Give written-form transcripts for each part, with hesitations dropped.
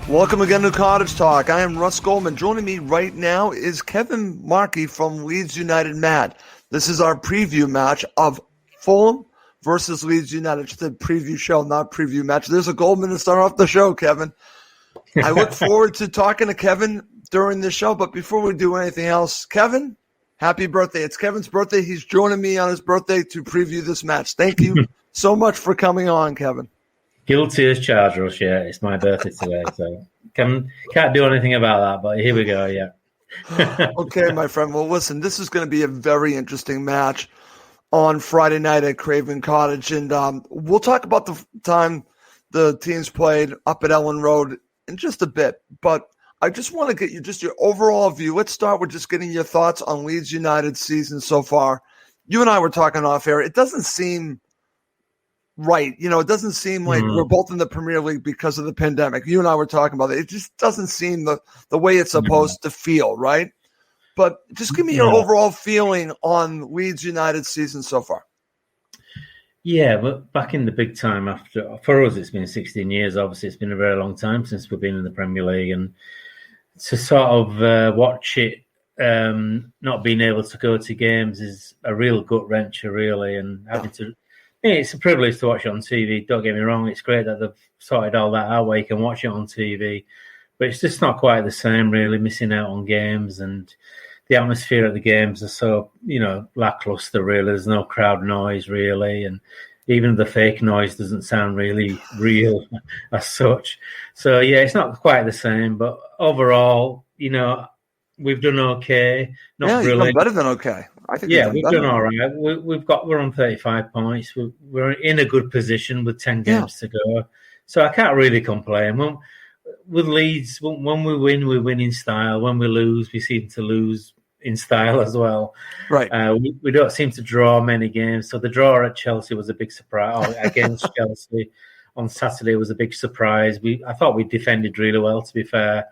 Welcome again to Cottage Talk. I am Russ Goldman. Joining me right now is Kevin Markey from Leeds United Mad. This is our preview match of Fulham versus Leeds United. Just a preview show, not preview match. There's a Goldman to start off the show, Kevin. I look forward to talking to Kevin during the show, but before we do anything else, Kevin, happy birthday. It's Kevin's birthday. He's joining me on his birthday to preview this match. Thank you so much for coming on, Kevin. Guilty as charged, Rush. Yeah, it's my birthday today, so can't do anything about that. But here we go. Yeah. Okay, my friend. Well, listen, this is going to be a very interesting match on Friday night at Craven Cottage, and we'll talk about the time the teams played up at Ellen Road in just a bit. But I just want to get you just your overall view. Let's start with just getting your thoughts on Leeds United's season so far. You and I were talking off air. It doesn't seem right. You know, it doesn't seem like we're both in the Premier League because of the pandemic. You and I were talking about it. It just doesn't seem the way it's supposed to feel, right? But just give me your overall feeling on Leeds United's season so far. Yeah, but back in the big time for us, it's been 16 years. Obviously, it's been a very long time since we've been in the Premier League. And to sort of watch it, not being able to go to games is a real gut wrencher, really. And having to, it's a privilege to watch it on TV. Don't get me wrong; it's great that they've sorted all that out where you can watch it on TV. But it's just not quite the same, really. Missing out on games, and the atmosphere at the games are so, lackluster. Really, there's no crowd noise, really, and even the fake noise doesn't sound really real as such. So yeah, it's not quite the same. But overall, we've done okay. Not brilliant. You've done better than okay. I think. Yeah, we've done all right. We're on 35 points. We're in a good position with 10 games to go. So I can't really complain. With Leeds, when we win in style. When we lose, we seem to lose in style as well. Right. We don't seem to draw many games. So the draw at Chelsea was a big surprise. Against Chelsea on Saturday was a big surprise. I thought we defended really well, to be fair.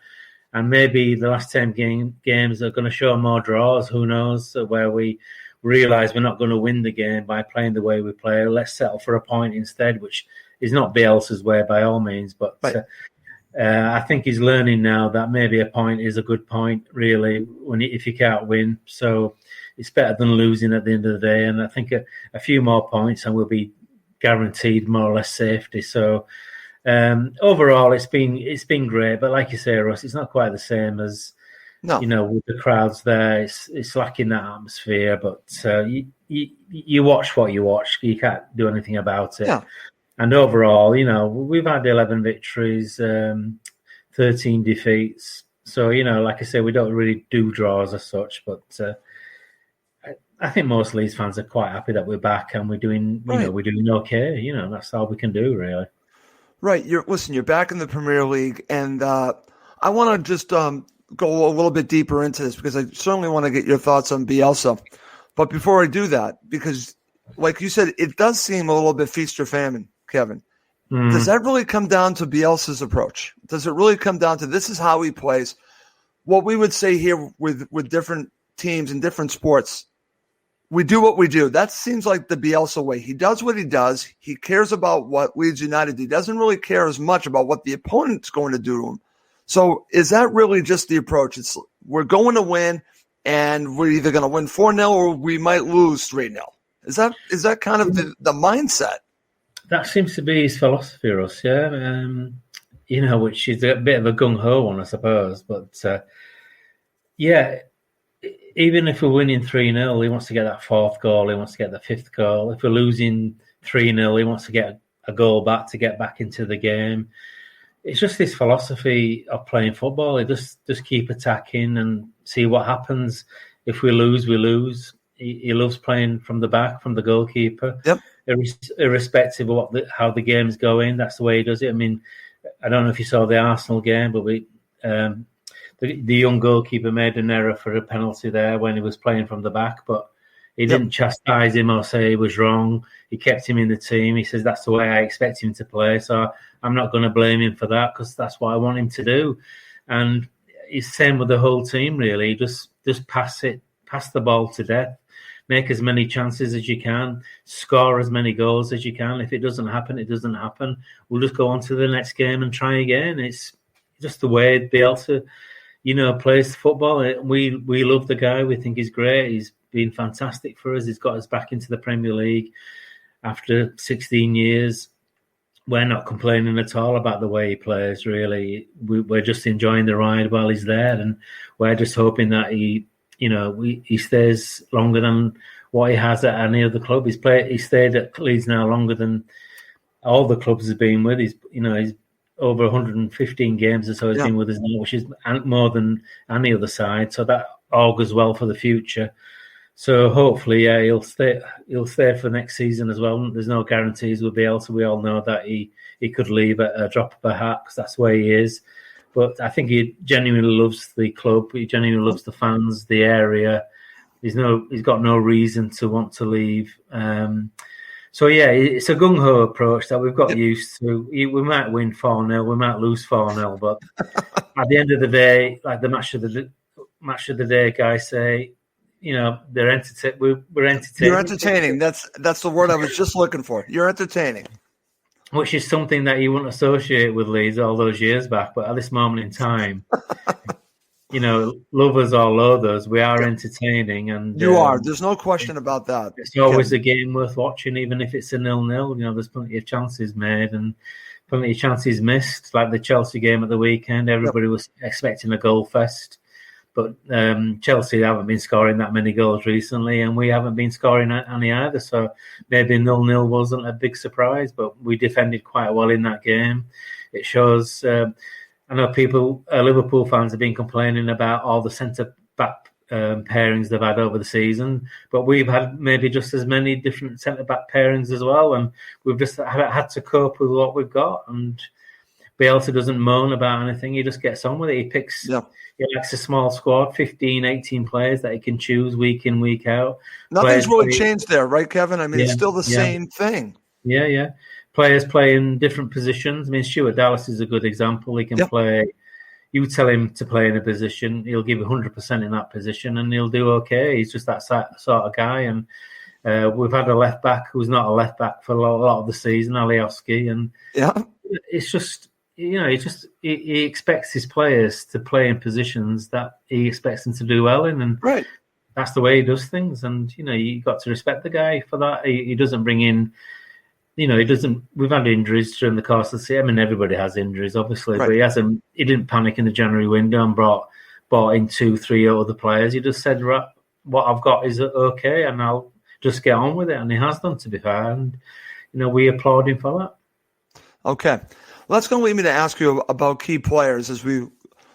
And maybe the last 10 games are going to show more draws. Who knows? Where we realise we're not going to win the game by playing the way we play. Let's settle for a point instead, which is not Bielsa's way by all means. But I think he's learning now that maybe a point is a good point, really, if you can't win. So it's better than losing at the end of the day. And I think a few more points and we'll be guaranteed more or less safety. So overall, it's been great, but like you say, Russ, it's not quite the same as with the crowds there. It's lacking that atmosphere. But you watch what you watch. You can't do anything about it. Yeah. And overall, we've had 11 victories, 13 defeats. So like I say, we don't really do draws as such. But I think most Leeds fans are quite happy that we're back and we're doing, we're doing okay. That's all we can do, really. Right. You're back in the Premier League, and I want to just go a little bit deeper into this because I certainly want to get your thoughts on Bielsa. But before I do that, because like you said, it does seem a little bit feast or famine, Kevin. Does that really come down to Bielsa's approach? Does it really come down to this is how he plays? What we would say here with different teams and different sports, we do what we do. That seems like the Bielsa way. He does what he does. He cares about what Leeds United do. He doesn't really care as much about what the opponent's going to do to him. So is that really just the approach? It's we're going to win, and we're either going to win 4-0 or we might lose 3-0. Is that kind of the mindset? That seems to be his philosophy, Russ, yeah. Which is a bit of a gung-ho one, I suppose. But, even if we're winning 3-0, he wants to get that fourth goal. He wants to get the fifth goal. If we're losing 3-0, he wants to get a goal back to get back into the game. It's just his philosophy of playing football. He just keep attacking and see what happens. If we lose, we lose. He loves playing from the back, from the goalkeeper. Yep. Irrespective of how the game's going, that's the way he does it. I mean, I don't know if you saw the Arsenal game, but the young goalkeeper made an error for a penalty there when he was playing from the back, but he didn't chastise him or say he was wrong. He kept him in the team. He says, that's the way I expect him to play. So I'm not going to blame him for that because that's what I want him to do. And it's the same with the whole team, really. Just pass the ball to death. Make as many chances as you can, score as many goals as you can. If it doesn't happen, it doesn't happen. We'll just go on to the next game and try again. It's just the way Bielsa, plays football. We love the guy. We think he's great. He's been fantastic for us. He's got us back into the Premier League after 16 years. We're not complaining at all about the way he plays, really. We're just enjoying the ride while he's there, and we're just hoping that he stays longer than what he has at any other club. He stayed at Leeds now longer than all the clubs he's been with. He's over 115 games or so he's been with us now, which is more than any other side. So that augurs well for the future. So hopefully, he'll stay for next season as well. There's no guarantees with Bielsa. We all know that he could leave at a drop of a hat because that's where he is. But I think he genuinely loves the club. He genuinely loves the fans, the area. He's got no reason to want to leave. So it's a gung ho approach that we've got used to. We might win 4-0, we might lose 4-0, but at the end of the day, like the match of the day guys say, they're we're entertaining. You're entertaining. That's the word I was just looking for. You're entertaining. Which is something that you wouldn't associate with Leeds all those years back. But at this moment in time, lovers or loathers, we are entertaining. And you are. There's no question about that. It's always a game worth watching, even if it's a 0-0. There's plenty of chances made and plenty of chances missed. Like the Chelsea game at the weekend, everybody was expecting a goal fest. But Chelsea haven't been scoring that many goals recently, and we haven't been scoring any either. So maybe 0-0 wasn't a big surprise, but we defended quite well in that game. It shows. I know Liverpool fans have been complaining about all the centre-back pairings they've had over the season, but we've had maybe just as many different centre-back pairings as well, and we've just had to cope with what we've got. And Bielsa doesn't moan about anything. He just gets on with it. He picks... Yeah. He likes a small squad, 15, 18 players that he can choose week in, week out. Nothing's really changed there, right, Kevin? I mean, it's still the same thing. Yeah. Players play in different positions. I mean, Stuart Dallas is a good example. He can play. You tell him to play in a position, he'll give 100% in that position, and he'll do okay. He's just that sort of guy. And we've had a left-back who's not a left-back for a lot of the season, Alioski. And it's just... he expects his players to play in positions that he expects them to do well in, and that's the way he does things. And you got to respect the guy for that. He doesn't bring in, he doesn't. We've had injuries during the course of the season. I mean, everybody has injuries, obviously, but he hasn't. He didn't panic in the January window and brought in 2-3 other players. He just said, right, what I've got is okay, and I'll just get on with it. And he has done, to be fair, and we applaud him for that. Okay. Well, that's going to lead me to ask you about key players as we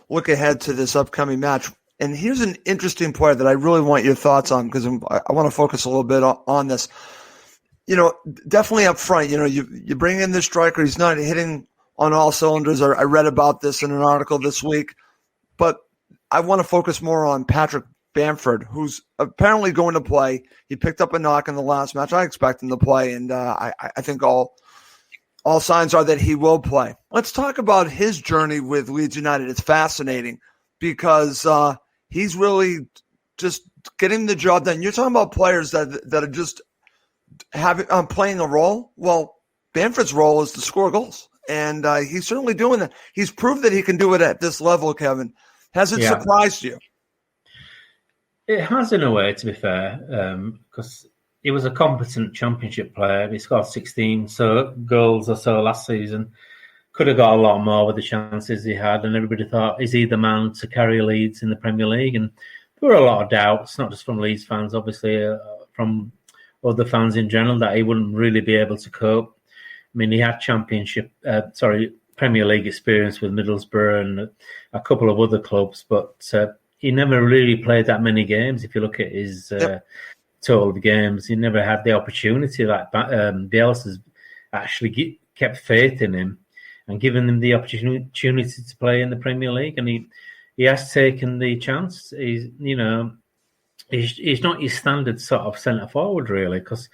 look ahead to this upcoming match. And here's an interesting player that I really want your thoughts on because I want to focus a little bit on this. Definitely up front, you bring in this striker. He's not hitting on all cylinders. I read about this in an article this week. But I want to focus more on Patrick Bamford, who's apparently going to play. He picked up a knock in the last match. I expect him to play, and I think all signs are that he will play. Let's talk about his journey with Leeds United. It's fascinating because he's really just getting the job done. You're talking about players that are just playing a role. Well, Bamford's role is to score goals, and he's certainly doing that. He's proved that he can do it at this level, Kevin. Has it surprised you? It has, in a way, to be fair, because he was a competent championship player. He scored 16 goals or so last season. Could have got a lot more with the chances he had, and everybody thought, is he the man to carry Leeds in the Premier League? And there were a lot of doubts, not just from Leeds fans, obviously, from other fans in general, that he wouldn't really be able to cope. I mean, he had Premier League experience with Middlesbrough and a couple of other clubs, but he never really played that many games. If you look at his total of games, he never had the opportunity. Like Bielsa's actually kept faith in him and given him the opportunity to play in the Premier League, and he has taken the chance. He's not your standard sort of centre forward really, because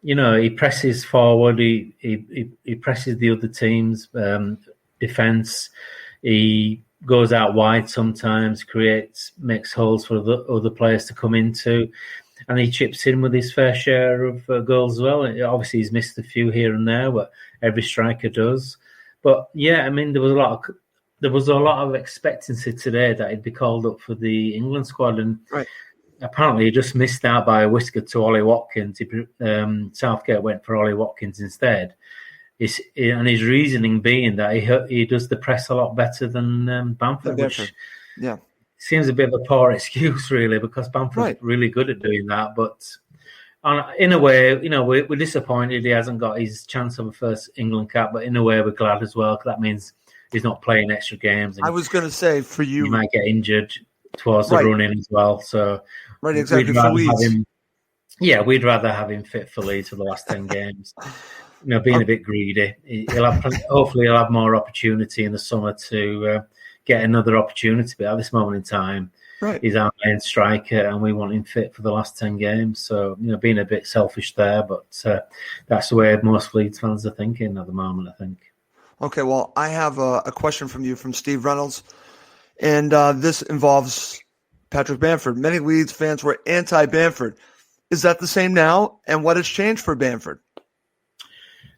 he presses forward, he presses the other team's defence. He goes out wide sometimes, makes holes for the other players to come into, and he chips in with his fair share of goals as well. Obviously, he's missed a few here and there, but every striker does. But yeah, I mean, there was a lot there was a lot of expectancy today that he'd be called up for the England squad, and apparently he just missed out by a whisker to Ollie Watkins. Southgate went for Ollie Watkins instead. And his reasoning being that he does the press a lot better than Bamford, which seems a bit of a poor excuse, really, because Bamford's really good at doing that. But in a way, we're disappointed he hasn't got his chance of a first England cap, but in a way we're glad as well, because that means he's not playing extra games. And I was going to say, for you, he might get injured towards the run-in as well. So exactly, for Leeds. We'd rather have him fit for Leeds for the last 10 games. Being a bit greedy. Hopefully he'll have more opportunity in the summer to get another opportunity. But at this moment in time, he's our main striker, and we want him fit for the last 10 games. So, being a bit selfish there, but that's the way most Leeds fans are thinking at the moment, I think. Okay, well, I have a question from you from Steve Reynolds, and this involves Patrick Bamford. Many Leeds fans were anti-Bamford. Is that the same now? And what has changed for Bamford?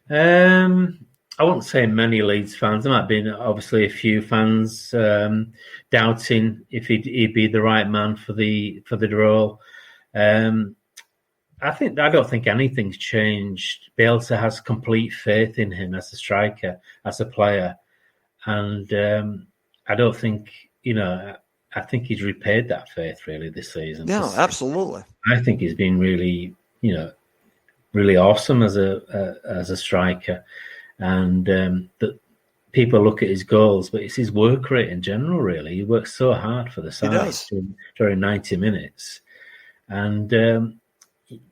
I wouldn't say many Leeds fans. There might have been obviously a few fans doubting if he'd be the right man for the role. I don't think anything's changed. Bielsa has complete faith in him as a striker, as a player, and I don't think I think he's repaid that faith really this season. Yeah, absolutely. I think he's been really, really awesome as a striker, and that people look at his goals, but it's his work rate in general. Really, he works so hard for the side during 90 minutes, and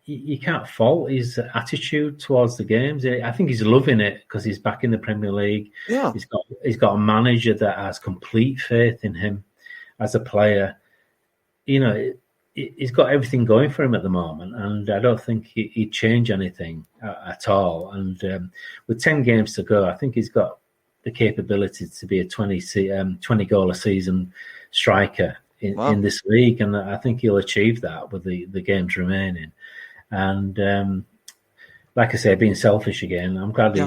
you can't fault his attitude towards the games. I think he's loving it because he's back in the Premier League. Yeah, he's got a manager that has complete faith in him as a player. He's got everything going for him at the moment, and I don't think he'd change anything at all. And with 10 games to go, I think he's got the capability to be a 20 goal a season striker in this league, and I think he'll achieve that with the games remaining. And like I say, being selfish again, I'm glad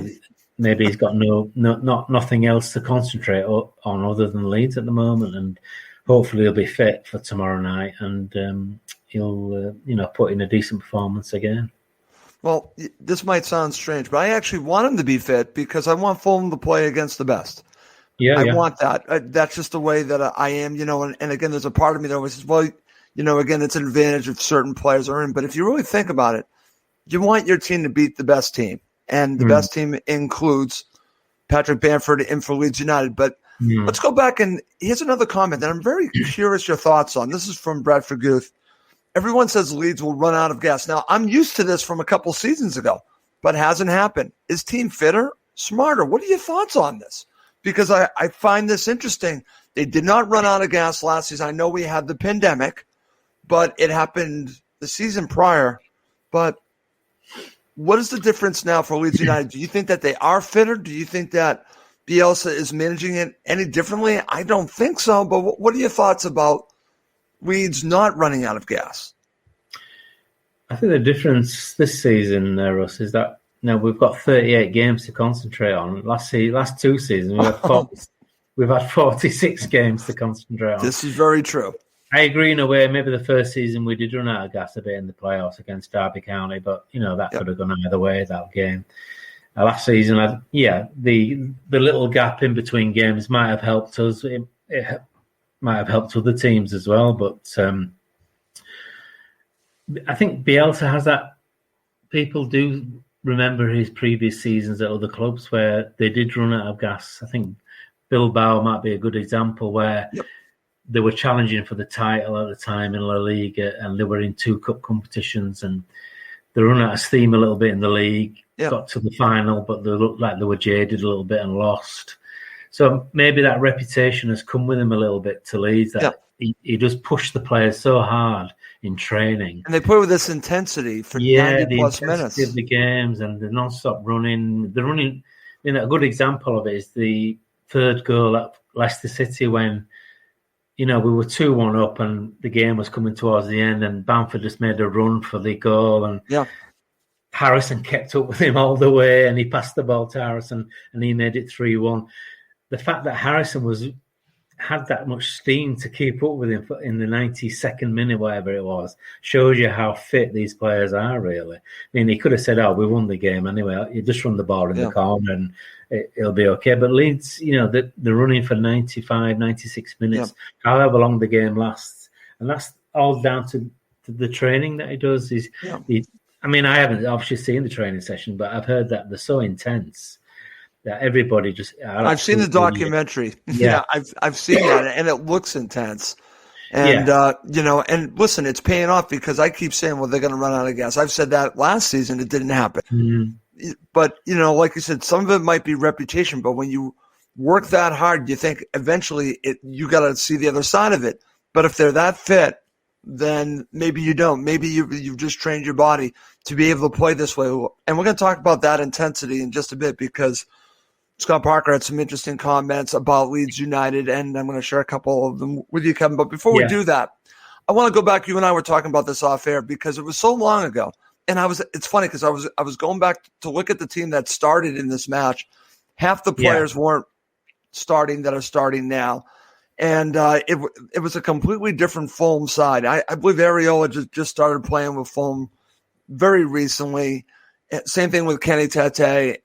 maybe he's got nothing else to concentrate on other than Leeds at the moment, and hopefully he'll be fit for tomorrow night, and he'll put in a decent performance again. Well, this might sound strange, but I actually want him to be fit because I want Fulham to play against the best. I want that. That's just the way that I am, and again, there's a part of me that always says, well, again, it's an advantage if certain players are in. But if you really think about it, you want your team to beat the best team. And the best team includes Patrick Bamford in for Leeds United. But let's go back, and here's another comment that I'm very curious your thoughts on. This is from Bradford Guth. Everyone says Leeds will run out of gas. Now, I'm used to this from a couple seasons ago, but it hasn't happened. Is team fitter, smarter? What are your thoughts on this? Because I find this interesting. They did not run out of gas last season. I know we had the pandemic, but it happened the season prior. But what is the difference now for Leeds United? Do you think that they are fitter? Do you think that Bielsa is managing it any differently? I don't think so. But what are your thoughts about Leeds not running out of gas? I think the difference this season, Russ, is that now we've got 38 games to concentrate on. Last 2 seasons, we've had 46 games to concentrate on. This is very true. I agree in a way. Maybe the first season we did run out of gas a bit in the playoffs against Derby County, but that could have gone either way, that game. Last season, the little gap in between games might have helped us. It might have helped other teams as well, but I think Bielsa has that. People do remember his previous seasons at other clubs where they did run out of gas. I think Bilbao might be a good example where they were challenging for the title at the time in La Liga, and they were in 2 cup competitions, and they run out of steam a little bit in the league. Got to the final, but they looked like they were jaded a little bit and lost. So maybe that reputation has come with him a little bit to Leeds, that he does push the players so hard in training. And they play with this intensity for 90-plus minutes. Of the games, and the non-stop running. The running, a good example of it is the third goal at Leicester City when, we were 2-1 up and the game was coming towards the end, and Bamford just made a run for the goal, and Harrison kept up with him all the way, and he passed the ball to Harrison and he made it 3-1. the fact that Harrison had that much steam to keep up with him in the 92nd minute, whatever it was, shows you how fit these players are, really. I mean, he could have said, we won the game anyway. You just run the ball in the corner and it'll be okay. But Leeds, they're running for 95, 96 minutes, however long the game lasts. And that's all down to the training that he does. I mean, I haven't obviously seen the training session, but I've heard that they're so intense that everybody just... I've seen the documentary. Yeah, I've seen that, and it looks intense. And, and listen, it's paying off because I keep saying, well, they're going to run out of gas. I've said that last season. It didn't happen. Mm-hmm. But, like you said, some of it might be reputation, but when you work that hard, you think eventually you got to see the other side of it. But if they're that fit, then maybe you don't. Maybe you've just trained your body to be able to play this way. And we're going to talk about that intensity in just a bit because Scott Parker had some interesting comments about Leeds United, and I'm going to share a couple of them with you, Kevin. But before we do that, I want to go back. You and I were talking about this off air because it was so long ago. And it's funny because I was going back to look at the team that started in this match. Half the players weren't starting that are starting now. And it was a completely different Fulham side. I believe Areola just started playing with Fulham very recently. Same thing with Kenny Tete.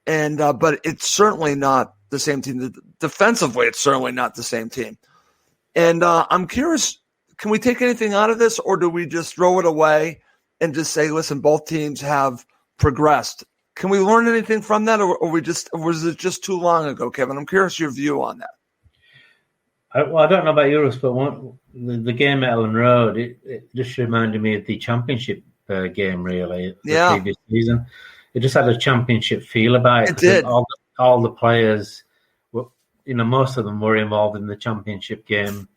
And but it's certainly not the same team. Defensively, it's certainly not the same team. And I'm curious, can we take anything out of this, or do we just throw it away and just say, listen, both teams have progressed? Can we learn anything from that, or was it just too long ago, Kevin? I'm curious your view on that. I don't know about yours, but the game at Ellen Road, it just reminded me of the Championship game, really, the previous season. It just had a Championship feel about it. It did. All the players, most of them were involved in the Championship game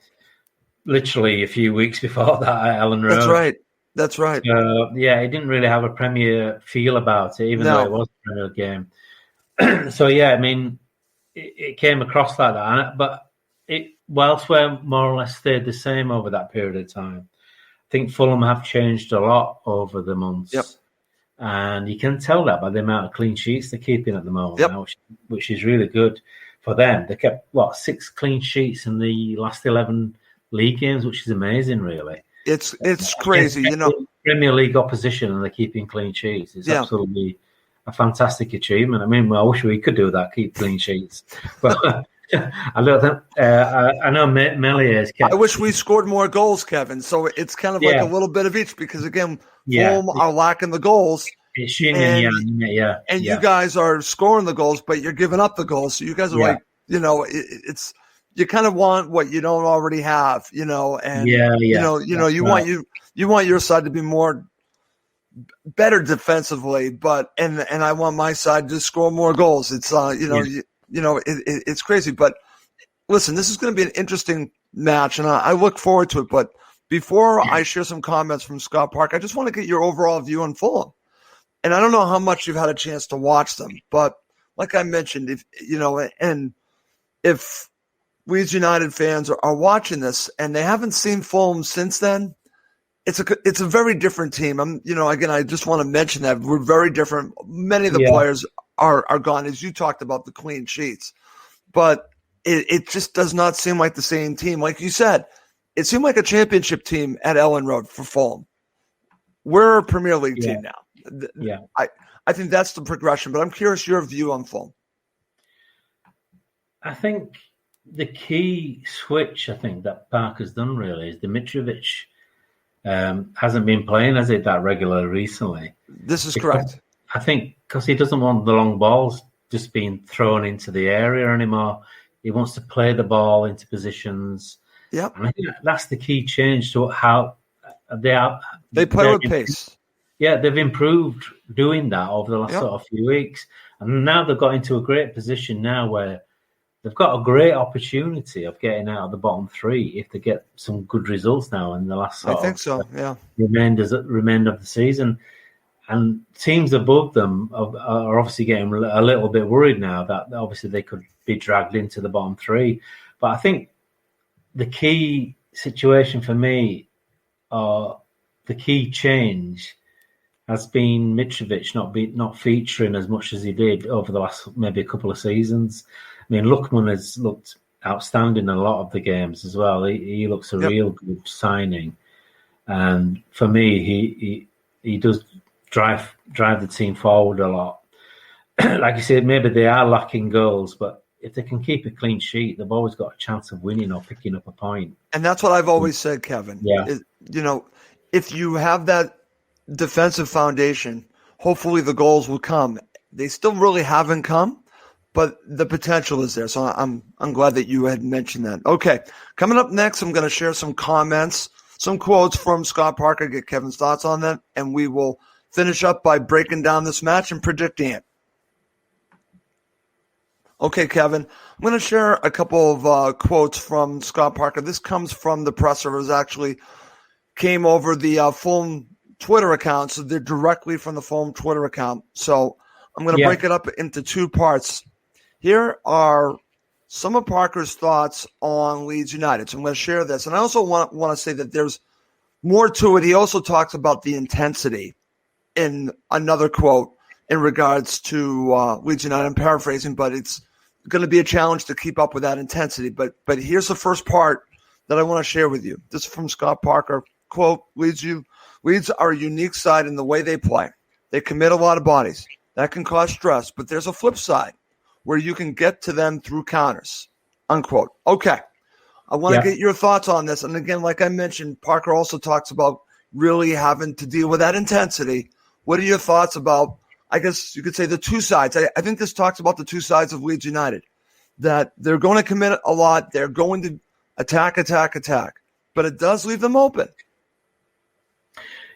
literally a few weeks before that at Ellen Road. That's right. It didn't really have a Premier feel about it, even though it was a Premier game. So, I mean, it came across like that. But elsewhere more or less stayed the same over that period of time. I think Fulham have changed a lot over the months. Yep. And you can tell that by the amount of clean sheets they're keeping at the moment, now, which is really good for them. They kept, 6 clean sheets in the last 11 league games, which is amazing, really. It's crazy, Premier League opposition, and they're keeping clean sheets. It's absolutely a fantastic achievement. I mean, I wish we could do that, keep clean sheets. But I don't think, I know Melior's kept... I wish we scored more goals, Kevin. So it's kind of like a little bit of each because, again, Fulham are lacking the goals. It's yin and yang, And you guys are scoring the goals, but you're giving up the goals. So you guys are it's you kind of want what you don't already have, and you want your side to be better defensively, but and I want my side to score more goals. It's it's crazy. But listen, this is going to be an interesting match, and I look forward to it. But before I share some comments from Scott Park, I just want to get your overall view on Fulham. And I don't know how much you've had a chance to watch them, but like I mentioned, if Leeds United fans are watching this and they haven't seen Fulham since then, it's a very different team. Again, I just want to mention that we're very different. Many of the players are gone, as you talked about the clean sheets, but it just does not seem like the same team. Like you said, it seemed like a Championship team at Ellen Road for Fulham. We're a Premier League team now. Yeah, I think that's the progression, but I'm curious your view on Fulham. I think the key switch that Parker's done really is Dimitrovic hasn't been playing as that regular recently. This is correct. I think because he doesn't want the long balls just being thrown into the area anymore. He wants to play the ball into positions. Yep. And I think that's the key change to how they play with pace. Yeah, they've improved doing that over the last sort of few weeks. And now they've got into a great position now where they've got a great opportunity of getting out of the bottom 3 if they get some good results now in the last remainder of the season. And teams above them are obviously getting a little bit worried now that obviously they could be dragged into the bottom 3. But I think the key situation for me, the key change, has been Mitrovic not featuring as much as he did over the last maybe a couple of seasons. mean, Lookman has looked outstanding in a lot of the games as well. He looks a real good signing, and for me, he does drive the team forward a lot. Like you said, maybe they are lacking goals, but if they can keep a clean sheet, they've always got a chance of winning or picking up a point. And that's what I've always said, Kevin. Yeah. If you have that defensive foundation, hopefully the goals will come. They still really haven't come, but the potential is there. So I'm glad that you had mentioned that. Okay, coming up next, I'm going to share some comments, some quotes from Scott Parker, get Kevin's thoughts on that, and we will finish up by breaking down this match and predicting it. Okay, Kevin, I'm going to share a couple of quotes from Scott Parker. This comes from the presser. It actually came over the Fulham Twitter account, so they're directly from the Fulham Twitter account. So I'm going to break it up into two parts. Here are some of Parker's thoughts on Leeds United. So I'm going to share this. And I also want to say that there's more to it. He also talks about the intensity in another quote in regards to Leeds United. I'm paraphrasing, but it's going to be a challenge to keep up with that intensity. But here's the first part that I want to share with you. This is from Scott Parker. Quote, Leeds are a unique side in the way they play. They commit a lot of bodies. That can cause stress, but there's a flip side where you can get to them through counters. Unquote. Okay. I want to get your thoughts on this. And again, like I mentioned, Parker also talks about really having to deal with that intensity. What are your thoughts about, I guess you could say, the two sides? I think this talks about the two sides of Leeds United, that they're going to commit a lot. They're going to attack, but it does leave them open.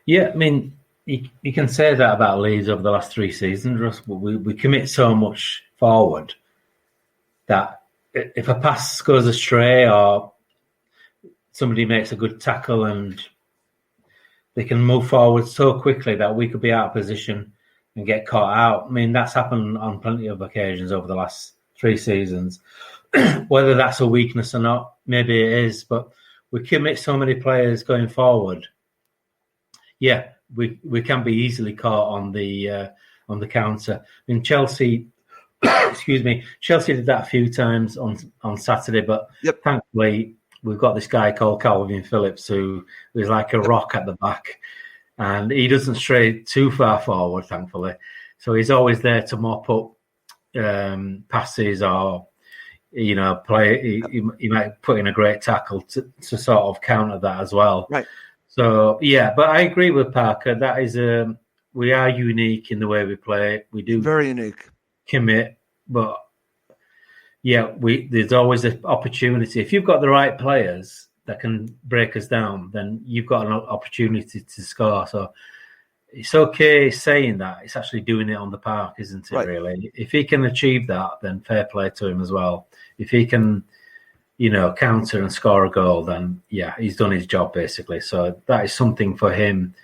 Yeah, I mean, you can say that about Leeds over the last 3 seasons, Russ, but we commit so much forward that if a pass goes astray or somebody makes a good tackle and they can move forward so quickly that we could be out of position and get caught out. I mean, that's happened on plenty of occasions over the last 3 seasons. Whether that's a weakness or not, maybe it is, but we commit so many players going forward. Yeah, we can be easily caught on the counter. I mean, Chelsea, Chelsea did that a few times on Saturday, but thankfully we've got this guy called Calvin Phillips who is like a rock at the back, and he doesn't stray too far forward, thankfully. So he's always there to mop up passes or play. He might put in a great tackle to sort of counter that as well. Right. So, yeah, but I agree with Parker. That is we are unique in the way we play. We do very unique commit, but yeah, there's always an opportunity. If you've got the right players that can break us down, then you've got an opportunity to score. So it's okay saying that. It's actually doing it on the park, isn't it, really? If he can achieve that, then fair play to him as well. If he can counter and score a goal, then yeah, he's done his job basically. So that is something for him.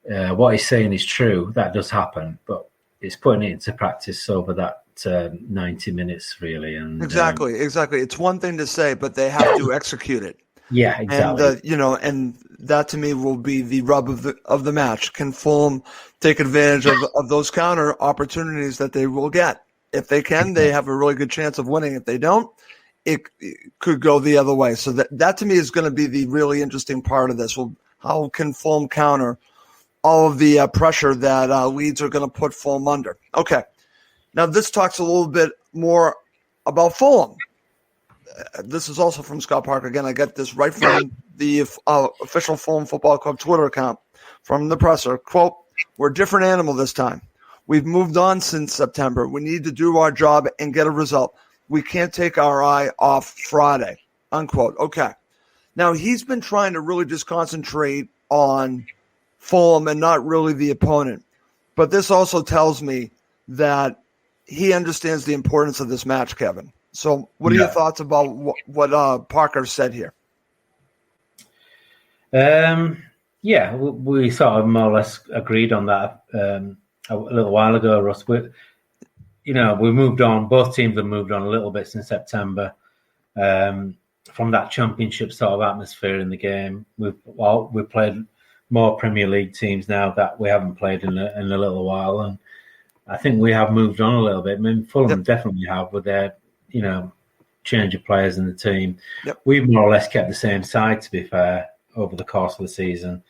What he's saying is true. That does happen, but it's putting it into practice over that 90 minutes, really. And exactly. It's one thing to say, but they have to execute it. Yeah, exactly. And and that to me will be the rub of the match. Can Fulham take advantage of those counter opportunities that they will get? If they can, they have a really good chance of winning. If they don't, it could go the other way. So that to me is going to be the really interesting part of this. Well, how can Fulham counter all of the pressure that Leeds are going to put Fulham under? Okay. Now this talks a little bit more about Fulham. This is also from Scott Parker. Again, I got this right from the official Fulham Football Club Twitter account from the presser. Quote, "We're a different animal this time. We've moved on since September. We need to do our job and get a result. We can't take our eye off Friday." Unquote. Okay. Now, he's been trying to really just concentrate on Fulham and not really the opponent. But this also tells me that he understands the importance of this match, Kevin. So what are your thoughts about what Parker said here? Yeah, we sort of more or less agreed on that a little while ago, Russ. We moved on. Both teams have moved on a little bit since September from that championship sort of atmosphere in the game. We've played more Premier League teams now that we haven't played in a little while, and I think we have moved on a little bit. I mean, Fulham definitely have with their change of players in the team. Yep. We've more or less kept the same side, to be fair, over the course of the season.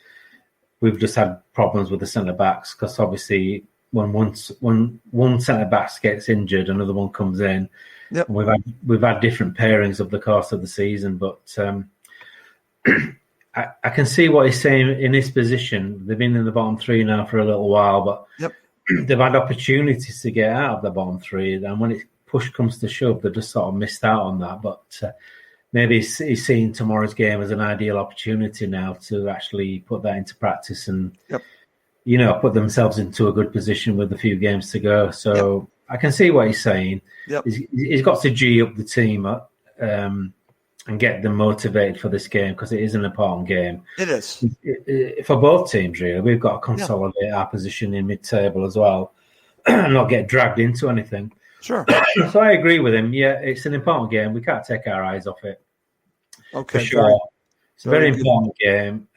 We've just had problems with the centre-backs because obviously when one centre-back gets injured, another one comes in. Yep. And we've had different pairings over the course of the season, but I can see what he's saying in his position. They've been in the bottom three now for a little while, but yep. they've had opportunities to get out of the bottom three, and when push comes to shove, they've just sort of missed out on that. But maybe he's seeing tomorrow's game as an ideal opportunity now to actually put that into practice and, put themselves into a good position with a few games to go. So I can see what he's saying. Yep. He's got to G up the team and get them motivated for this game because it is an important game. It is. For both teams, really. We've got to consolidate our position in mid-table as well and not get dragged into anything. Sure. So I agree with him. Yeah, it's an important game. We can't take our eyes off it. Okay. For sure. It's a very important game.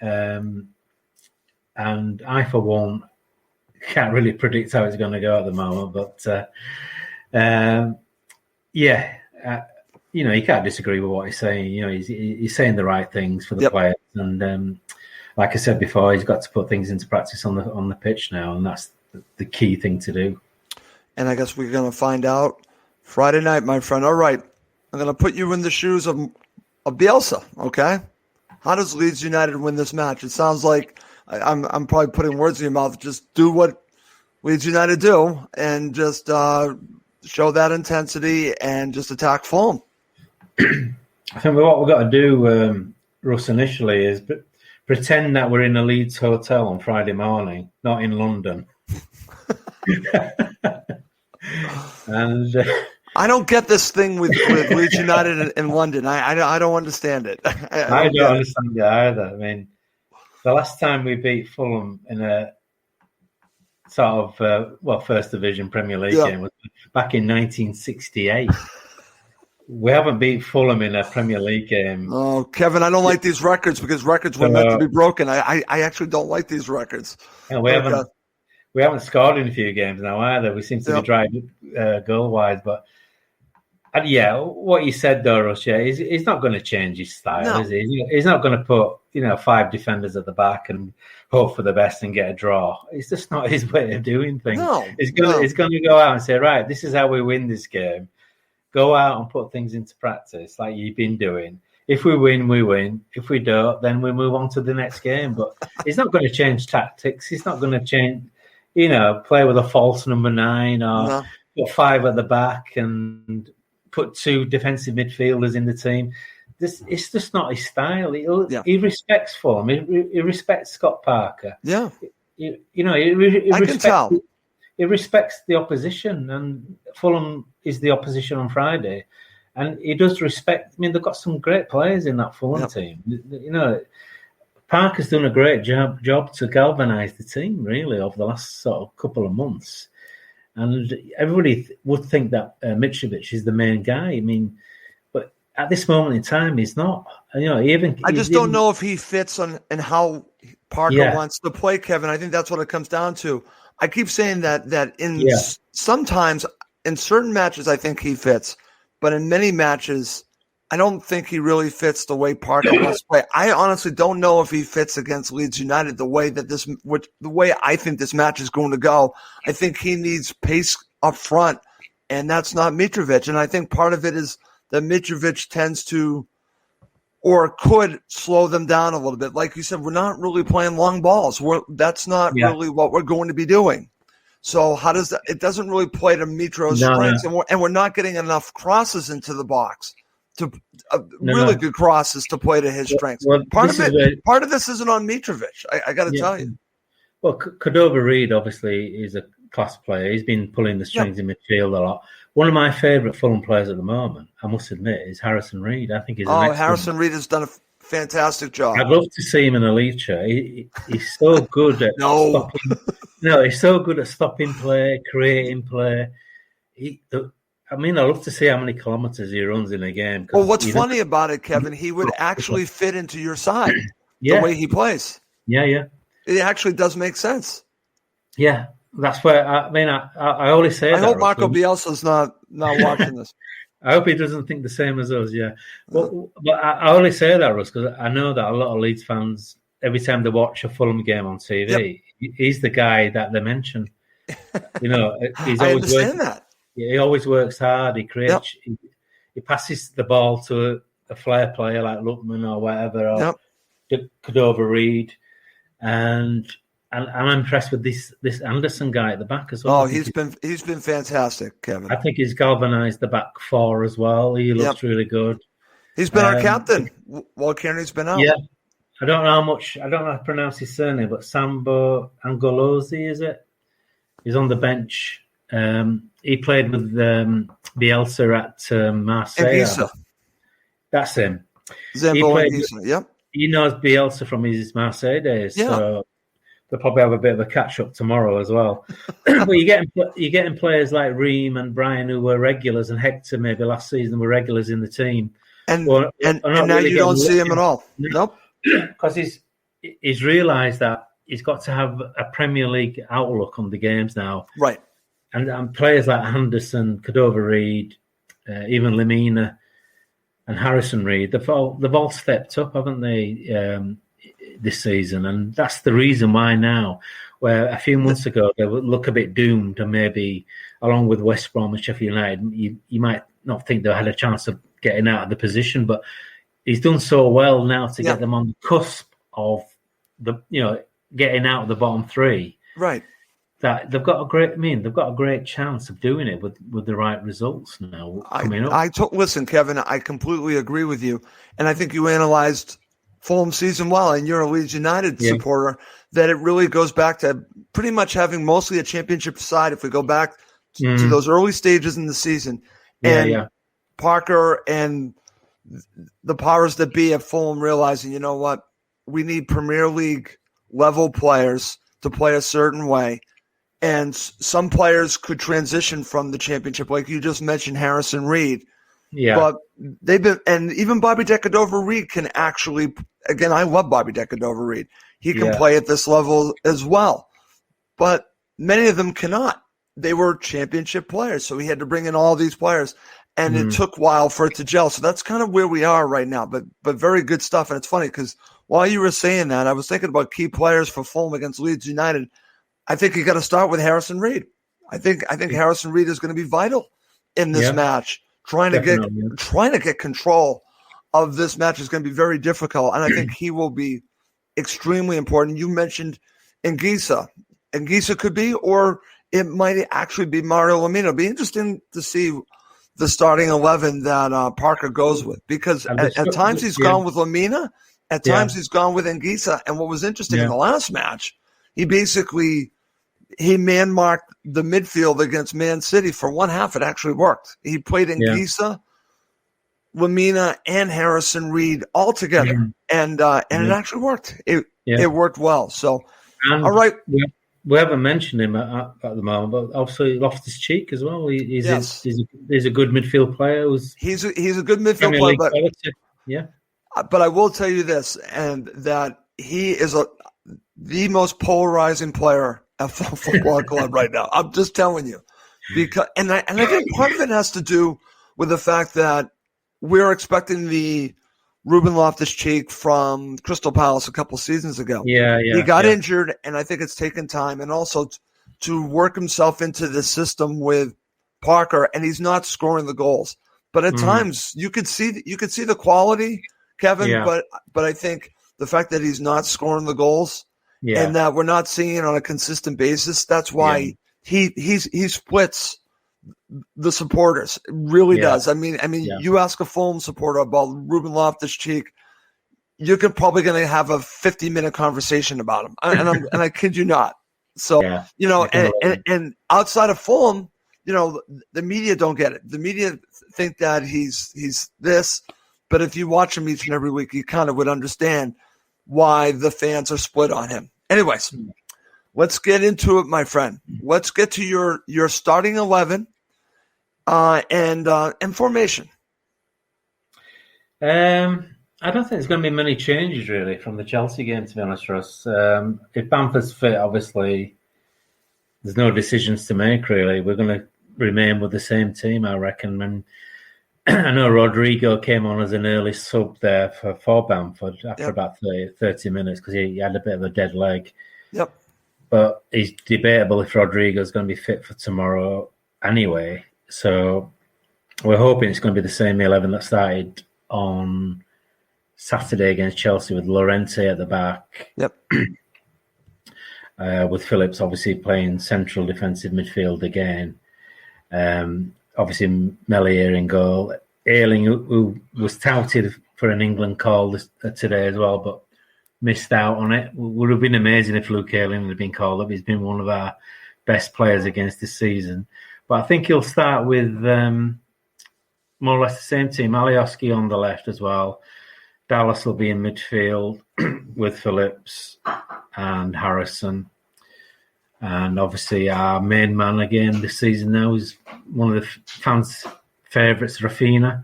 And I, for one, can't really predict how it's going to go at the moment. But, you can't disagree with what he's saying. He's saying the right things for the players. And like I said before, he's got to put things into practice on the pitch now. And that's the key thing to do. And I guess we're going to find out Friday night, my friend. All right. I'm going to put you in the shoes of Bielsa, okay? How does Leeds United win this match? It sounds like I'm probably putting words in your mouth. Just do what Leeds United do and just show that intensity and just attack Fulham. I think what we've got to do, Russ, initially is pretend that we're in a Leeds hotel on Friday morning, not in London. And I don't get this thing with Leeds United in London. I don't understand it. I don't understand it either. I mean, the last time we beat Fulham in a sort of First Division Premier League game was back in 1968. We haven't beat Fulham in a Premier League game. Oh, Kevin, I don't like these records because records were meant to be broken. I actually don't like these records. Yeah, we haven't scored in a few games now either. We seem to be dry goal-wise. But, what you said though, Russ, he's not going to change his style, is he? He's not going to put, 5 defenders at the back and hope for the best and get a draw. It's just not his way of doing things. He's going to go out and say, right, this is how we win this game. Go out and put things into practice like you've been doing. If we win, we win. If we don't, then we move on to the next game. But he's not going to change tactics. He's not going to change, play with a false number 9 or put 5 at the back and put 2 defensive midfielders in the team. It's just not his style. He respects Fulham. He respects Scott Parker. Yeah. He can tell. He respects the opposition, and Fulham is the opposition on Friday. And he does respect. I mean, they've got some great players in that Fulham team. Parker's done a great job to galvanise the team, really, over the last sort of couple of months. And everybody would think that Mitrovic is the main guy. I mean, but at this moment in time, he's not. I just don't know if he fits on and how Parker wants to play, Kevin. I think that's what it comes down to. I keep saying that sometimes in certain matches, I think he fits, but in many matches, I don't think he really fits the way Parker wants to play. I honestly don't know if he fits against Leeds United the way I think this match is going to go. I think he needs pace up front, and that's not Mitrovic. And I think part of it is that Mitrovic tends to or could slow them down a little bit. Like you said, we're not really playing long balls. That's not really what we're going to be doing. So how does that? It doesn't really play to Mitro's strengths, and we're not getting enough crosses into the box to good crosses to play to his strengths. Well, part of this isn't on Mitrovic. I got to tell you. Well, Cordova-Reid obviously is a class player. He's been pulling the strings in midfield a lot. One of my favourite Fulham players at the moment, I must admit, is Harrison Reid. I think he's Harrison Reid has done a fantastic job. I'd love to see him in a Leeds shirt. He's so good at stopping. He's so good at stopping play, creating play. I love to see how many kilometres he runs in a game. Well, what's funny about it, Kevin, he would actually fit into your side the way he plays. Yeah. It actually does make sense. Yeah, that's where I always say. I hope Marco Bielsa's not watching this. I hope he doesn't think the same as us. Yeah, but I only say that, Russ, because I know that a lot of Leeds fans, every time they watch a Fulham game on TV, he's the guy that they mention. You know, he's I always understand that. He always works hard. He creates. He passes the ball to a flair player like Lookman or whatever, or Cordova Reed, and I'm impressed with this Anderson guy at the back as well. Oh, he's been fantastic, Kevin. I think he's galvanised the back four as well. He looks really good. He's been our captain while Kearney's been out. Yeah, I don't know how to pronounce his surname, but Sambo Angolosi, is it? He's on the bench. He played with Bielsa at Marseille. That's him. Zambo Anguissa, yep. He knows Bielsa from his Marseille days, so they'll probably have a bit of a catch-up tomorrow as well. But you're getting players like Ream and Brian who were regulars, and Hector maybe last season were regulars in the team. And now really you don't see him at all. Nope. Because he's realised that he's got to have a Premier League outlook on the games now. Right. And players like Henderson, Cordova Reed, even Lemina and Harrison Reed, they've all stepped up, haven't they, this season? And that's the reason why now, where a few months ago they would look a bit doomed, and maybe along with West Brom and Sheffield United, you might not think they had a chance of getting out of the position, but he's done so well now to get them on the cusp of getting out of the bottom three. Right. That they've got a great chance of doing it with the right results now coming up. Listen, Kevin, I completely agree with you, and I think you analyzed Fulham season well, and you're a Leeds United supporter. That it really goes back to pretty much having mostly a championship side. If we go back to those early stages in the season, Parker and the powers that be at Fulham realizing, you know what, we need Premier League level players to play a certain way. And some players could transition from the championship, like you just mentioned, Harrison Reed. Yeah. But and even Bobby Decordova-Reid can actually, again, I love Bobby Decordova-Reid. He can play at this level as well. But many of them cannot. They were championship players, so he had to bring in all these players. And it took a while for it to gel. So that's kind of where we are right now. But very good stuff. And it's funny because while you were saying that, I was thinking about key players for Fulham against Leeds United. I think you got to start with Harrison Reed. I think Harrison Reed is going to be vital in this match. Trying to get control of this match is going to be very difficult, and I think he will be extremely important. You mentioned Anguissa. Anguissa could be, or it might actually be Mario Lemina. It'll be interesting to see the starting 11 that Parker goes with, because at times he's gone with Lemina, at times he's gone with Anguissa. And what was interesting in the last match, he man-marked the midfield against Man City for one half. It actually worked. He played Anguissa, Lemina, and Harrison Reed all together, and it actually worked. It worked well. So, all right. We haven't mentioned him at the moment, but obviously Loftus-Cheek as well. He's a good midfield player. He's a good midfield player, but I will tell you this, and that he is the most polarizing player at Football Club right now. I'm just telling you, because and I think part of it has to do with the fact that we're expecting the Ruben Loftus-Cheek from Crystal Palace a couple seasons ago. He got injured, and I think it's taken time, and also to work himself into the system with Parker, and he's not scoring the goals. But at times you could see the quality, Kevin. But I think the fact that he's not scoring the goals. And that we're not seeing it on a consistent basis. That's why he splits the supporters. It really does. I mean, you ask a Fulham supporter about Ruben Loftus-Cheek, you're probably going to have a 50-minute conversation about him, and I kid you not. So and outside of Fulham, the media don't get it. The media think that he's this, but if you watch him each and every week, you kind of would understand why the fans are split on him. Anyways, let's get into it, my friend. Let's get to your starting 11 and formation. I don't think there's going to be many changes really from the Chelsea game, to be honest, Russ. If Bamford's fit, obviously, there's no decisions to make really. We're going to remain with the same team, I reckon. And I know Rodrigo came on as an early sub there for Bamford after about 30 minutes because he had a bit of a dead leg. Yep. But it's debatable if Rodrigo's going to be fit for tomorrow anyway. So we're hoping it's going to be the same 11 that started on Saturday against Chelsea with Llorente at the back. Yep. With Phillips obviously playing central defensive midfield again. Obviously Meslier in goal. Ayling, who was touted for an England call today as well, but missed out on it. Would have been amazing if Luke Ayling had been called up. He's been one of our best players against this season. But I think he'll start with more or less the same team. Alioski on the left as well. Dallas will be in midfield with Phillips and Harrison. And obviously our main man again this season now is one of the fans' favourites, Rafinha.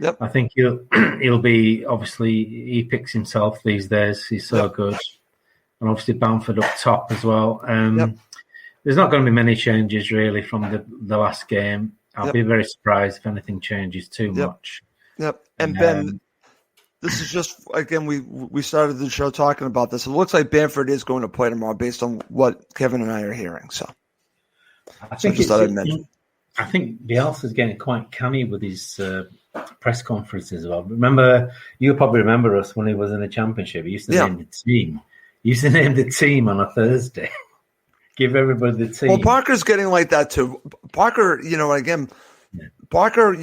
Yep. I think he'll be, obviously, he picks himself these days. He's so good. And obviously Bamford up top as well. There's not going to be many changes really from the last game. I'll be very surprised if anything changes too much. Yep. And Ben, this is just, again, we started the show talking about this. It looks like Bamford is going to play tomorrow based on what Kevin and I are hearing. So I think Bielsa's getting quite canny with his press conferences as well. Remember, you probably remember us when he was in the Championship. He used to name the team. He used to name the team on a Thursday. Give everybody the team. Well, Parker's getting like that too. Parker, Parker,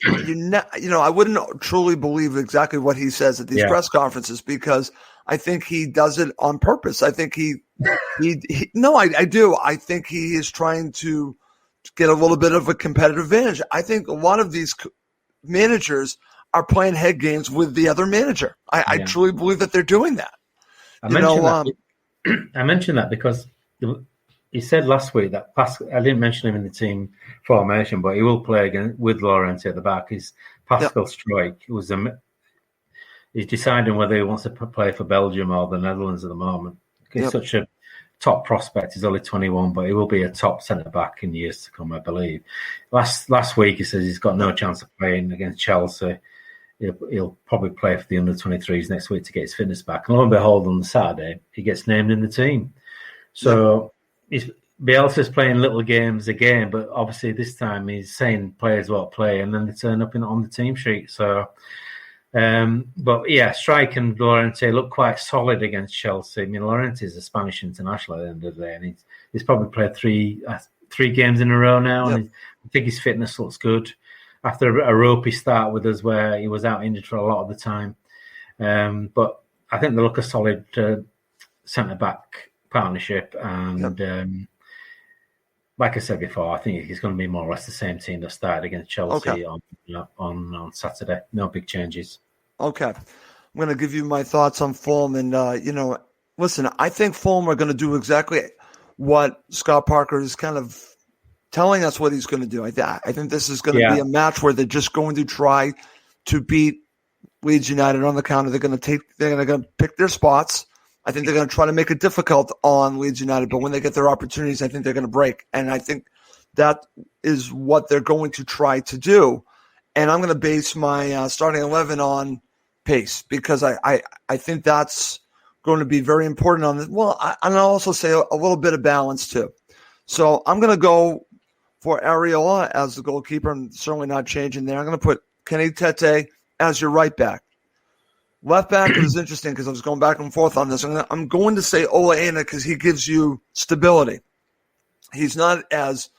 I wouldn't truly believe exactly what he says at these press conferences because I think he does it on purpose. I think I do. I think he is trying to get a little bit of a competitive advantage. I think a lot of these managers are playing head games with the other manager. I truly believe that they're doing that. I mentioned that because he said last week that I didn't mention him in the team formation, but he will play again with Llorente at the back. He's Pascal Struijk. He's deciding whether he wants to play for Belgium or the Netherlands at the moment. He's such a top prospect. He's only 21, but he will be a top centre back in years to come, I believe. Last week he says he's got no chance of playing against Chelsea. He'll probably play for the under-23s next week to get his fitness back. And lo and behold, on the Saturday, he gets named in the team. So Bielsa's playing little games again, but obviously this time he's saying players won't play, and then they turn up on the team sheet. So, Struijk and Llorente look quite solid against Chelsea. I mean, Llorente is a Spanish international at the end of the day, and he's probably played three games in a row now, and I think his fitness looks good after a ropey start with us where he was out injured for a lot of the time. But I think they look a solid centre-back partnership, and like I said before, I think it's going to be more or less the same team that started against Chelsea on Saturday. No big changes. Okay. I'm going to give you my thoughts on Fulham, and listen, I think Fulham are going to do exactly what Scott Parker is kind of telling us what he's going to do. I think this is going to be a match where they're just going to try to beat Leeds United on the counter. They're going to pick their spots. I think they're going to try to make it difficult on Leeds United, but when they get their opportunities, I think they're going to break. And I think that is what they're going to try to do. And I'm going to base my starting 11 on pace because I think that's going to be very important on this. Well, and I'll also say a little bit of balance too. So I'm going to go for Areola as the goalkeeper. I'm certainly not changing there. I'm going to put Kenny Tete as your right back. Left back was interesting because I was going back and forth on this. I'm going to say Ola Aina because he gives you stability. He's not as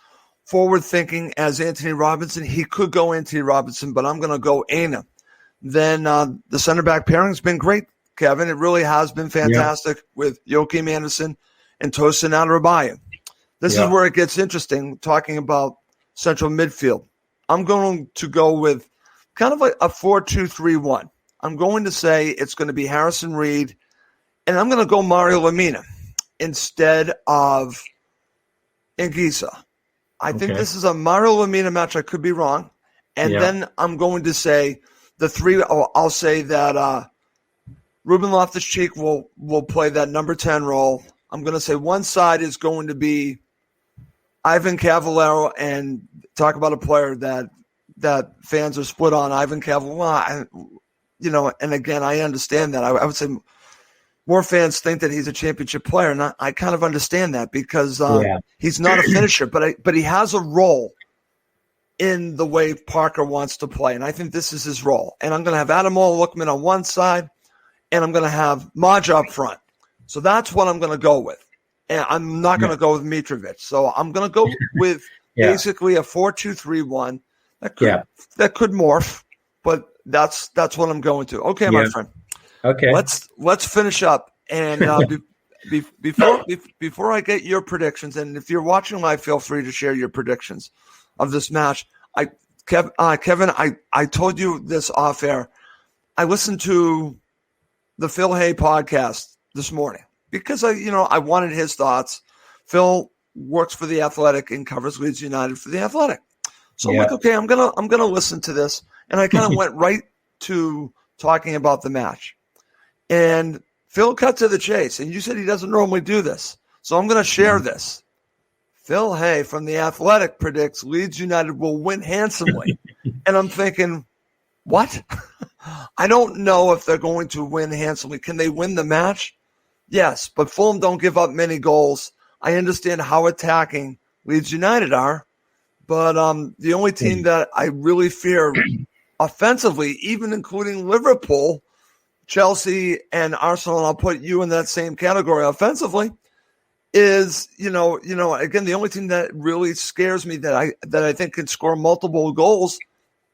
forward-thinking as Anthony Robinson. He could go Anthony Robinson, but I'm going to go Aina. Then the center back pairing has been great, Kevin. It really has been fantastic with Joachim Anderson and Tosin Adarabioyo. This is where it gets interesting, talking about central midfield. I'm going to go with kind of a 4-2-3-1. I'm going to say it's going to be Harrison Reed, and I'm going to go Mario Lemina instead of Anguissa. I think this is a Mario Lemina match. I could be wrong. And then I'm going to say I'll say that Ruben Loftus-Cheek will play that number 10 role. I'm going to say one side is going to be Ivan Cavallero, and talk about a player that that fans are split on Ivan Cavill. Well, and again, I understand that. I would say more fans think that he's a championship player, and I kind of understand that because he's not a finisher, but he has a role in the way Parker wants to play, and I think this is his role. And I'm going to have Adam Lookman on one side, and I'm going to have Maj up front. So that's what I'm going to go with. And I'm not going to go with Mitrovic. So I'm going to go with basically a 4-2-3-1. That could morph, but that's what I'm going to. Okay, my friend. Okay. Let's finish up. And before I get your predictions, and if you're watching live, feel free to share your predictions of this match. Kevin, I told you this off air. I listened to the Phil Hay podcast this morning because I wanted his thoughts. Phil works for The Athletic and covers Leeds United for The Athletic. So I'm like, okay, I'm gonna listen to this. And I kind of went right to talking about the match. And Phil cut to the chase. And you said he doesn't normally do this. So I'm going to share this. Phil Hay from The Athletic predicts Leeds United will win handsomely. And I'm thinking, what? I don't know if they're going to win handsomely. Can they win the match? Yes, but Fulham don't give up many goals. I understand how attacking Leeds United are. But the only team that I really fear offensively, even including Liverpool, Chelsea, and Arsenal, and I'll put you in that same category offensively, is again, the only team that really scares me that I think can score multiple goals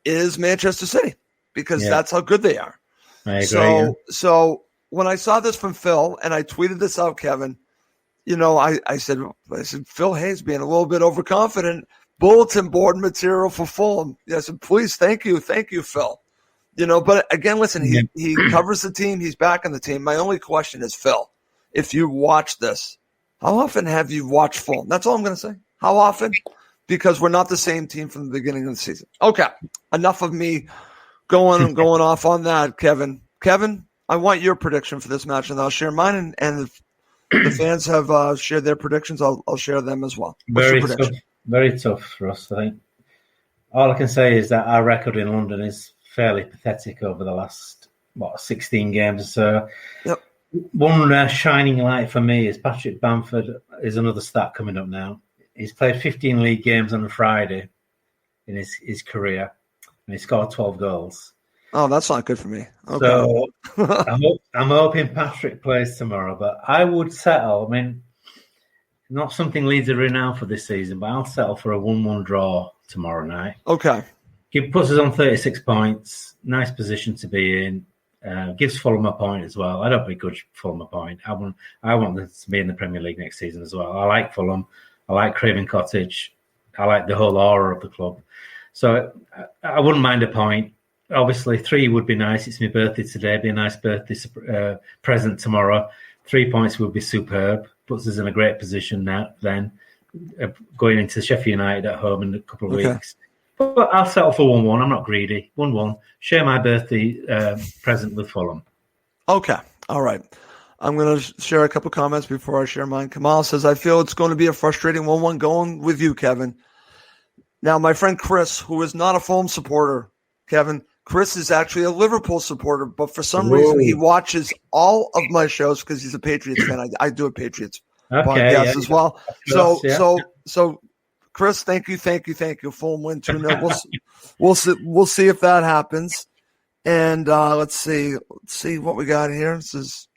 is Manchester City, because that's how good they are. I agree. So when I saw this from Phil, and I tweeted this out, Kevin, I said Phil Hayes being a little bit overconfident. Bulletin board material for Fulham. Yes, and please, thank you, Phil. But again, listen, he covers the team. He's back in the team. My only question is, Phil, if you watch this, how often have you watched Fulham? That's all I'm going to say. How often? Because we're not the same team from the beginning of the season. Okay, enough of me going off on that, Kevin. Kevin, I want your prediction for this match, and I'll share mine. And if the fans have shared their predictions, I'll share them as well. Very tough for us, I think. All I can say is that our record in London is fairly pathetic over the last 16 games or so. Yep. One shining light for me is Patrick Bamford is another stat coming up now. He's played 15 league games on a Friday in his career, and he scored 12 goals. Oh, that's not good for me. Okay. So I'm hoping Patrick plays tomorrow, but I would settle. I mean, not something Leeds are renowned for this season, but I'll settle for a 1-1 draw tomorrow night. Okay. It puts us on 36 points. Nice position to be in. Gives Fulham a point as well. I don't begrudge Fulham a point. I want them to be in the Premier League next season as well. I like Fulham. I like Craven Cottage. I like the whole aura of the club. So I wouldn't mind a point. Obviously, 3 would be nice. It's my birthday today. It'd be a nice birthday present tomorrow. 3 points would be superb. Puts us in a great position now. Then going into Sheffield United at home in a couple of weeks. But I'll settle for 1-1. I'm not greedy. 1-1. Share my birthday present with Fulham. Okay. All right. I'm going to share a couple comments before I share mine. Kamal says, I feel it's going to be a frustrating 1-1 going with you, Kevin. Now, my friend Chris, who is not a Fulham supporter, Kevin, Chris is actually a Liverpool supporter, but for some reason he watches all of my shows because he's a Patriots fan. I do a Patriots podcast as well. So Chris, thank you. Fulham win 2-0. We'll see if that happens. And let's see what we got here. This is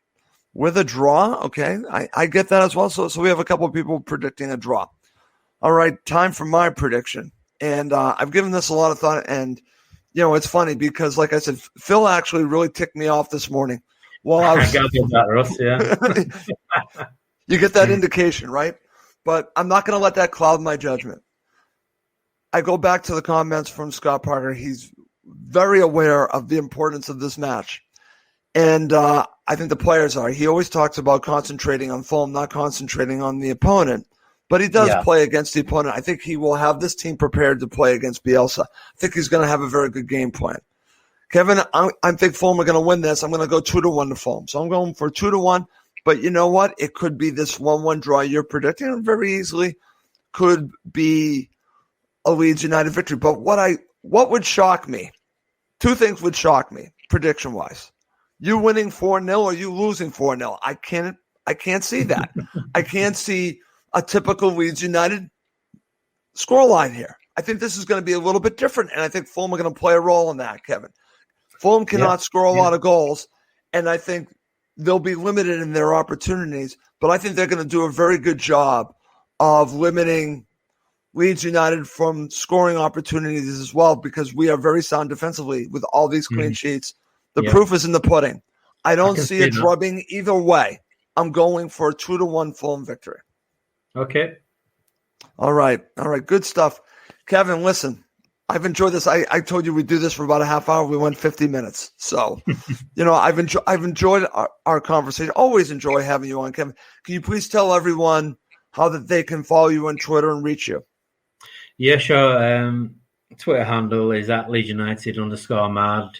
with a draw. Okay, I get that as well. So we have a couple of people predicting a draw. All right, time for my prediction. And I've given this a lot of thought, and it's funny because, like I said, Phil actually really ticked me off this morning. While I got that, Russ, yeah. You get that indication, right? But I'm not going to let that cloud my judgment. I go back to the comments from Scott Parker. He's very aware of the importance of this match. And I think the players are. He always talks about concentrating on Fulham, not concentrating on the opponent. But he does play against the opponent. I think he will have this team prepared to play against Bielsa. I think he's going to have a very good game plan. Kevin, I think Fulham are going to win this. I'm going to go 2-1 to Fulham. So I'm going for 2-1. But you know what? It could be this 1-1 draw you're predicting very easily. Could be a Leeds United victory. But what I what would shock me? Two things would shock me, prediction-wise. You winning 4-0 or you losing 4-0. I can't see that. I can't see a typical Leeds United scoreline here. I think this is going to be a little bit different, and I think Fulham are going to play a role in that, Kevin. Fulham cannot score a lot of goals, and I think they'll be limited in their opportunities, but I think they're going to do a very good job of limiting Leeds United from scoring opportunities as well, because we are very sound defensively with all these clean sheets. The proof is in the pudding. I don't see a drubbing either way. I'm going for a 2-1 Fulham victory. Okay. All right. Good stuff. Kevin, listen, I've enjoyed this. I told you we'd do this for about a half hour. We went 50 minutes. So, I've enjoyed our conversation. Always enjoy having you on, Kevin. Can you please tell everyone how that they can follow you on Twitter and reach you? Yeah, sure. Twitter handle is at Leeds United _mad.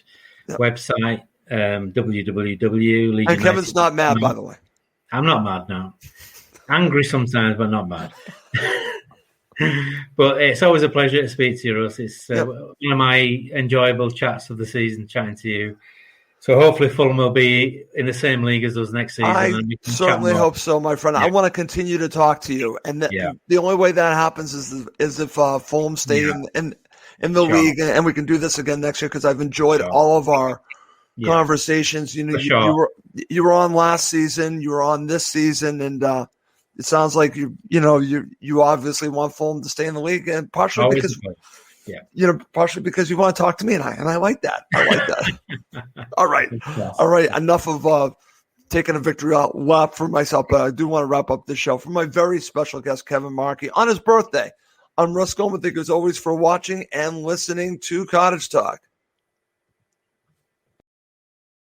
Yep. Website, www. And Kevin's not mad, by the way. I'm not mad now. Angry sometimes, but not mad. But it's always a pleasure to speak to you, Russ. It's one of my enjoyable chats of the season, chatting to you. So hopefully Fulham will be in the same league as us next season. I certainly hope so, my friend. Yeah. I want to continue to talk to you. And the only way that happens is if Fulham stay in the league, and we can do this again next year, because I've enjoyed all of our conversations. You were on last season, you were on this season, and it sounds like you obviously want Fulham to stay in the league, and partially because you want to talk to me, and I like that. All right. Enough of taking a victory out lap for myself, but I do want to wrap up this show for my very special guest, Kevin Markey, on his birthday. I'm Russ Goldman. Thank you as always for watching and listening to Cottage Talk.